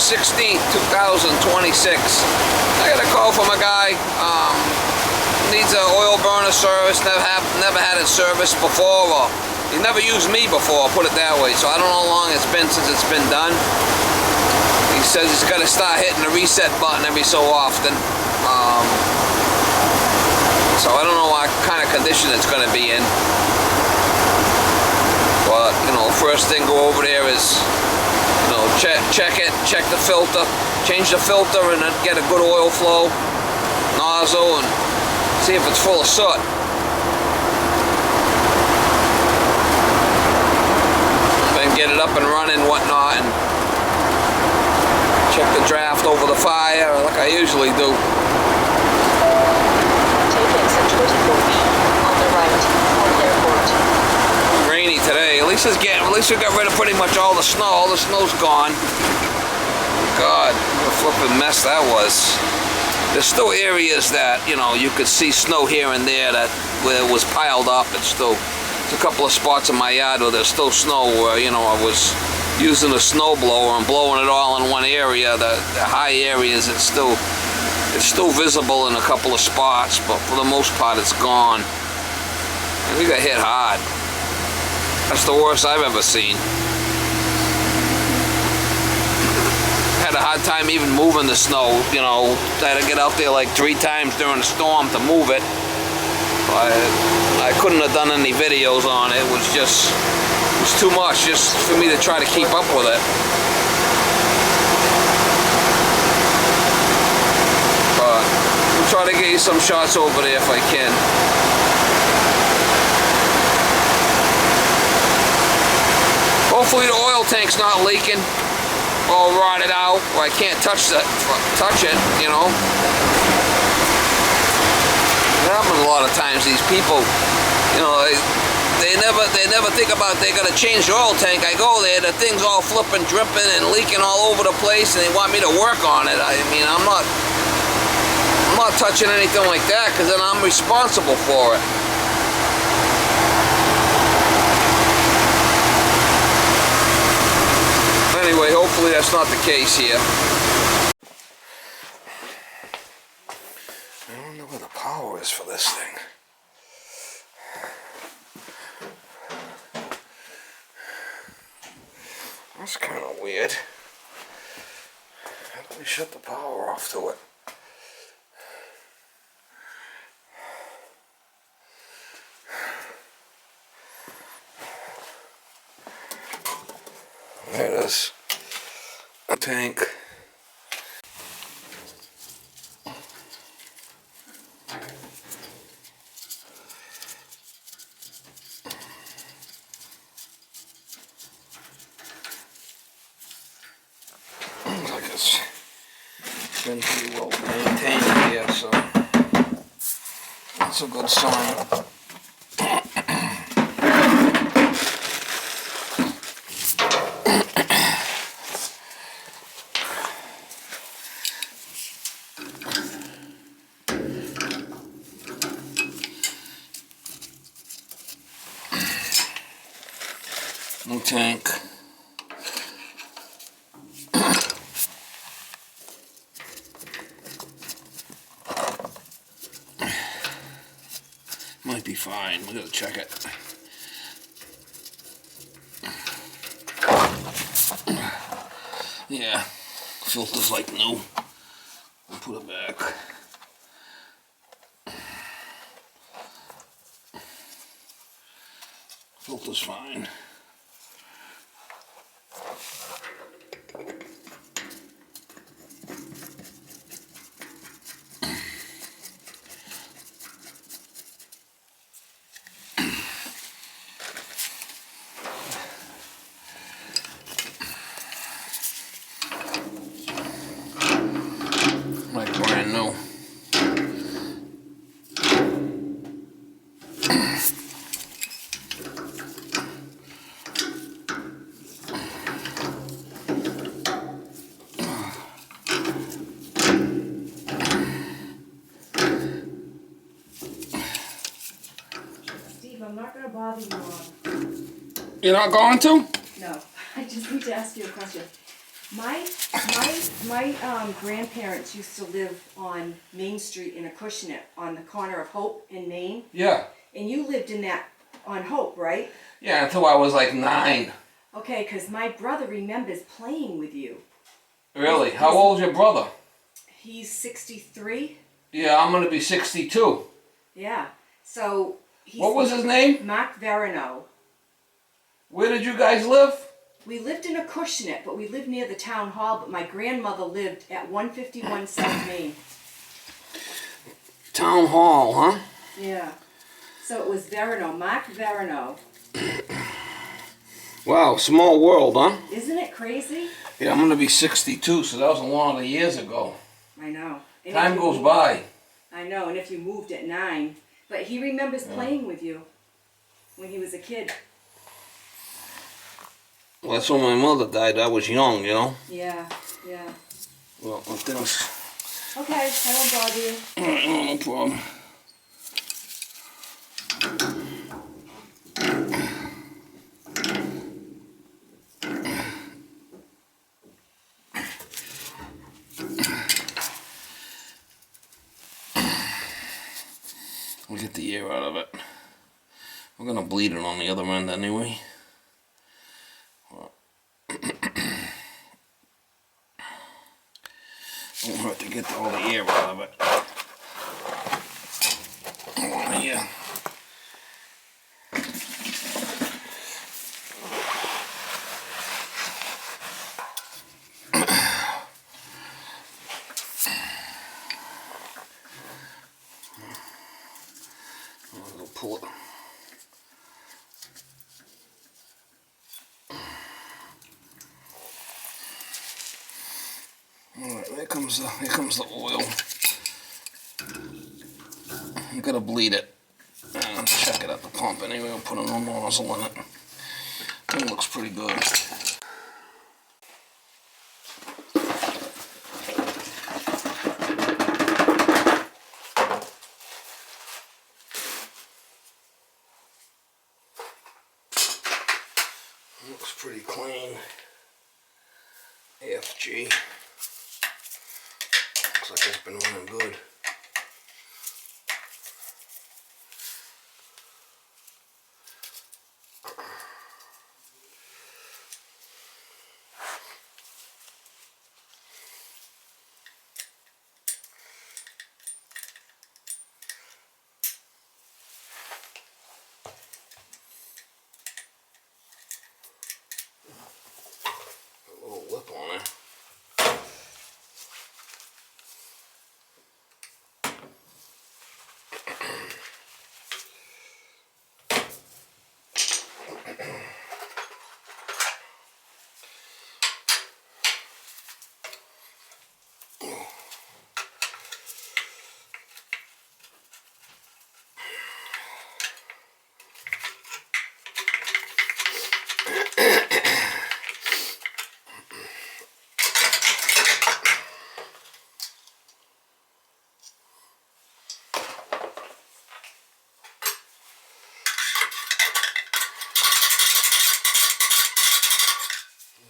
16th, 2026. I got a call from a guy, needs an oil burner service, never had it serviced before, or he never used me before, put it that way, so I don't know how long it's been since it's been done. He says he's got to start hitting the reset button every so often. So I don't know what kind of condition it's going to be in. But, you know, first thing, go over there is, you know, check it, check the filter, change the filter and then get a good oil flow nozzle and see if it's full of soot. Then get it up and running, whatnot, and check the draft over the fire like I usually do. Take exit 24B on the right for the airport. Rainy today. At least we got rid of pretty much all the snow. All the snow's gone. God, what a flipping mess that was. There's still areas that, you know, you could see snow here and there that where it was piled up. It's a couple of spots in my yard where there's still snow where, you know, I was using a snow blower and blowing it all in one area. The high areas, it's still visible in a couple of spots, but for the most part it's gone. And we got hit hard. That's the worst I've ever seen. Had a hard time even moving the snow, you know. I had to get out there like 3 times during the storm to move it. I couldn't have done any videos on it. It was too much just for me to try to keep up with it. But I'll try to get you some shots over there if I can. Hopefully the oil tank's not leaking or rotted out, or I can't touch it, you know. It happens a lot of times. These people, you know, they never think about they're gonna change the oil tank. I go there, the thing's all flipping, dripping, and leaking all over the place, and they want me to work on it. I mean, I'm not touching anything like that, because then I'm responsible for it. Anyway, hopefully that's not the case here. I don't know where the power is for this thing. That's kind of weird. How do we shut the power off to it? There it is. A tank. Looks like it's been pretty well maintained here, so that's a good sign. New tank. Might be fine. We gotta check it. Yeah, filter's like new. I'll put it back. Filter's fine. Like brand new. I'm not going to bother you long. You're not going to? No, I just need to ask you a question. My grandparents used to live on Main Street in Acushnet on the corner of Hope and Main. Yeah. And you lived in that on Hope, right? Yeah, until I was like 9. Okay, because my brother remembers playing with you. Really? How old's your brother? He's 63. Yeah, I'm gonna be 62. Yeah. So What was his name? Mark Verino. Where did you guys live? We lived in Acushnet, but we lived near the town hall, but my grandmother lived at 151 South Main. Town Hall, huh? Yeah. So it was Verino, Mark Verino. Wow, small world, huh? Isn't it crazy? Yeah, I'm gonna be 62, so that was a lot of years ago. I know. And Time goes by. I know, and if you moved at 9. But he remembers playing with you when he was a kid. Well, that's when my mother died. I was young, you know? Yeah, yeah. Well, this. Okay, I won't bother you. Alright, no problem. We'll get the air out of it. We're gonna bleed it on the other end anyway. Won't hurt to get all the air out of it. Yeah. I'll pull it. Alright, here comes the oil. You gotta bleed it. Check it at the pump anyway. We'll put a nozzle in it. Thing looks pretty good. Looks pretty clean. AFG. Looks like it's been running good. A little lip on it.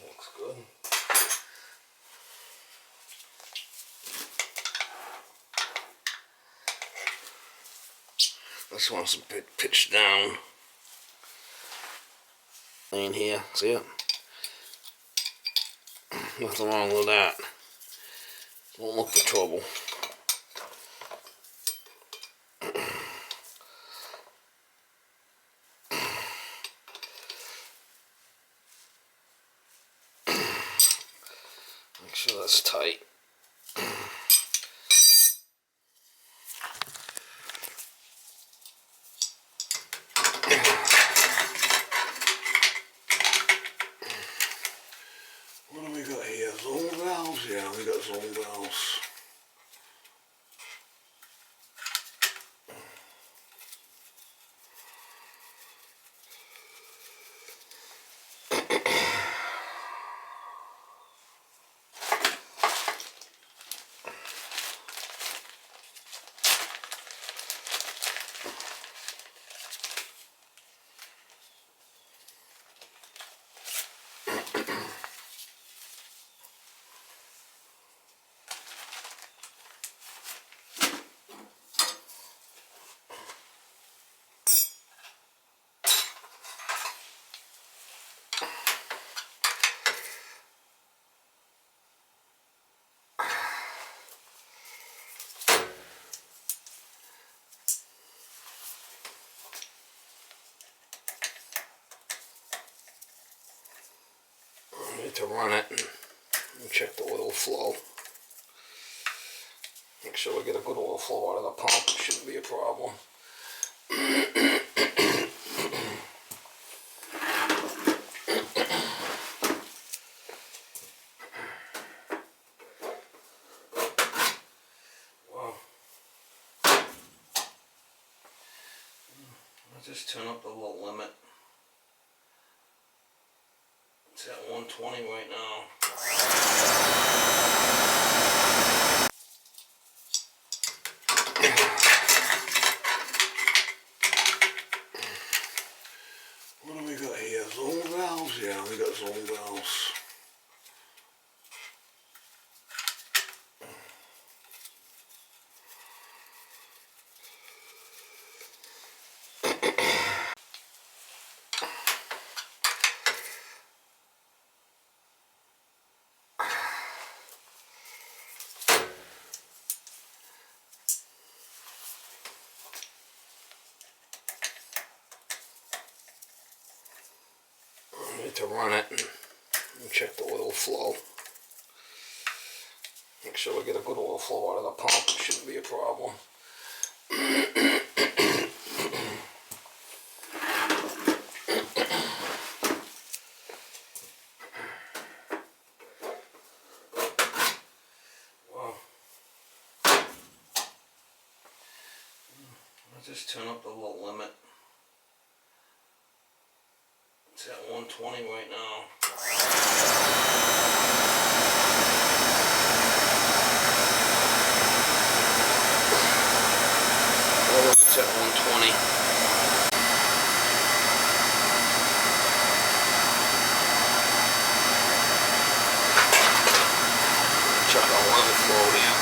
Looks good. This one's a bit pitched down. In here, see it? Nothing wrong with that. Won't look for trouble. Make sure that's tight. What do we got here? Zone valves? Yeah, we got zone valves. need to run it and check the oil flow. Make sure we get a good oil flow out of the pump. It shouldn't be a problem. Wow. I'll just turn up the low limit. It's at 120 right now. What do we got here? Zone valves? Yeah, we got zone valves. To run it and check the oil flow. Make sure we get a good oil flow out of the pump. It shouldn't be a problem. Wow. I'll just turn up the low limit. It's at 120 right now. It's at 120. Check our oil flow here.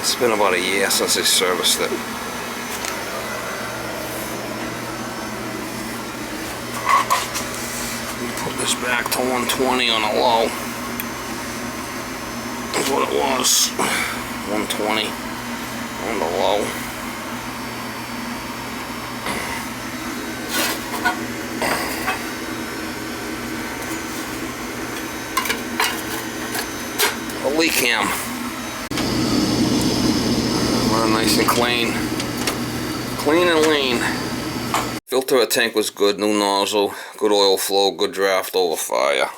It's been about a year since they serviced it. Put this back to 120 on a low. That's what it was. 120 on the low. A leak cam. Nice and clean. Clean and lean. Filter of tank was good, new nozzle, good oil flow, good draft over fire.